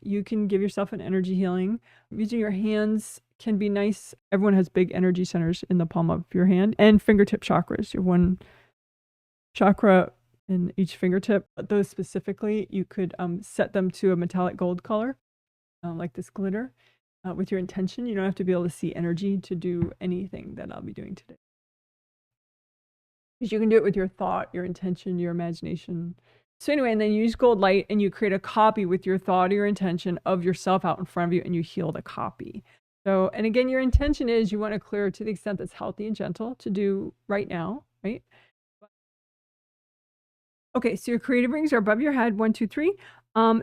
You can give yourself an energy healing. Using your hands can be nice. Everyone has big energy centers in the palm of your hand, and fingertip chakras. Your one chakra in each fingertip. Those specifically, you could set them to a metallic gold color, like this glitter, with your intention. You don't have to be able to see energy to do anything that I'll be doing today. Because you can do it with your thought, your intention, your imagination. So anyway, and then you use gold light and you create a copy with your thought or your intention of yourself out in front of you, and you heal the copy. So, and again, your intention is you want to clear to the extent that's healthy and gentle to do right now, right? Okay, so your creative rings are above your head, 1, 2, 3.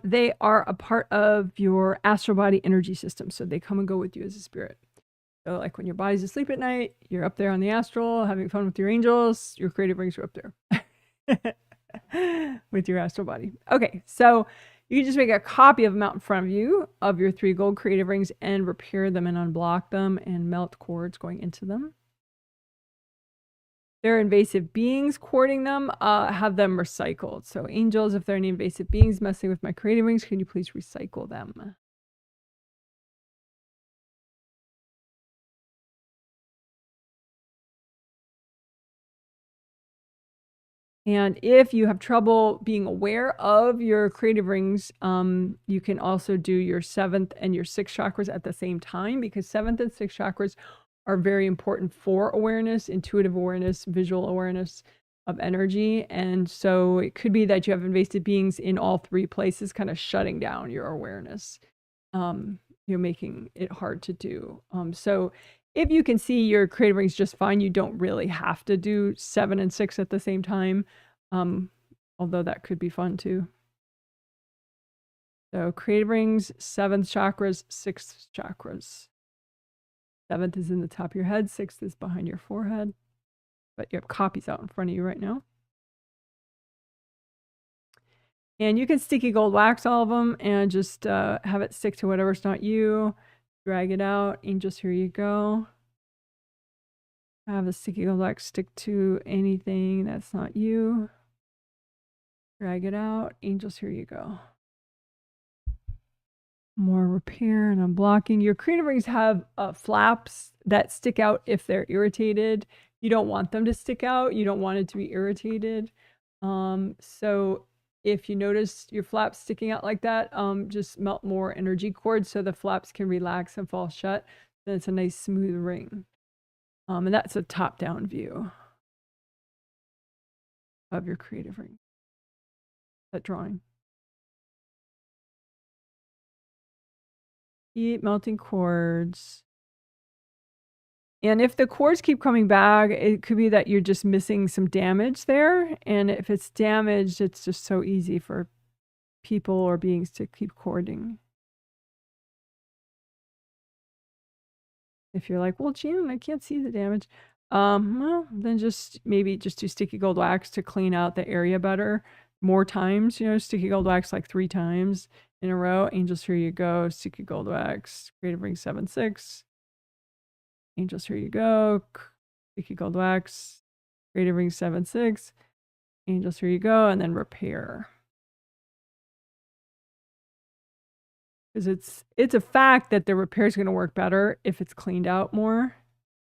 They are a part of your astral body energy system. So they come and go with you as a spirit. So like when your body's asleep at night, you're up there on the astral, having fun with your angels, your creative rings are up there with your astral body. Okay, so you can just make a copy of them out in front of you of your 3 gold creative rings and repair them and unblock them and melt cords going into them. There are invasive beings courting them, have them recycled. So angels, if there are any invasive beings messing with my creative rings, can you please recycle them? And if you have trouble being aware of your creative rings, you can also do your 7th and your 6th chakras at the same time, because 7th and 6th chakras are very important for awareness, intuitive awareness, visual awareness of energy. And so it could be that you have invasive beings in all 3 places, kind of shutting down your awareness, you're making it hard to do. So if you can see your creative rings just fine, you don't really have to do 7 and 6 at the same time, although that could be fun too. So creative rings, 7th chakras, 6th chakras. 7th is in the top of your head, 6th is behind your forehead, but you have copies out in front of you right now. And you can sticky gold wax all of them and just have it stick to whatever's not you. Drag it out. Angels, here you go. Have the sticky gold wax stick to anything that's not you. Drag it out. Angels, here you go. More repair and unblocking. Your creative rings have flaps that stick out if they're irritated. You don't want them to stick out. You don't want it to be irritated. So if you notice your flaps sticking out like that, just melt more energy cords so the flaps can relax and fall shut. Then it's a nice smooth ring. And that's a top-down view of your creative ring. That drawing. Keep melting cords. And if the cords keep coming back, it could be that you're just missing some damage there. And if it's damaged, it's just so easy for people or beings to keep cording. If you're like, well, Jan, I can't see the damage. Well, then just maybe just do sticky gold wax to clean out the area better. More times, sticky gold wax like 3 times in a row. Angels, here you go. Sticky gold wax. Creative ring 7, 6. Angels, here you go. Sticky gold wax. Creative ring 7, 6. Angels, here you go. And then repair. Because it's a fact that the repair is going to work better if it's cleaned out more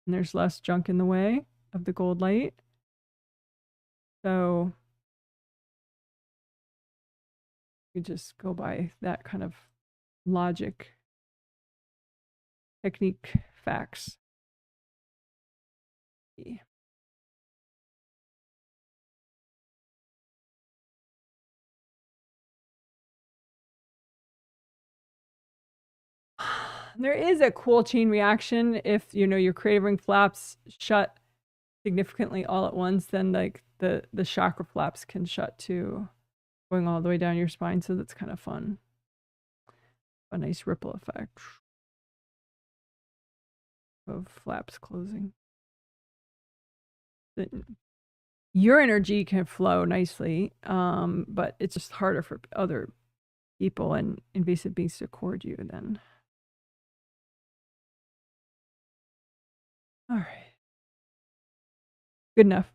and there's less junk in the way of the gold light. So you just go by that kind of logic, technique, facts. There is a cool chain reaction. If your creative ring flaps shut significantly all at once, then like the chakra flaps can shut too, going all the way down your spine. So that's kind of fun. A nice ripple effect of flaps closing. Your energy can flow nicely, but it's just harder for other people and invasive beings to cord you then. All right. Good enough.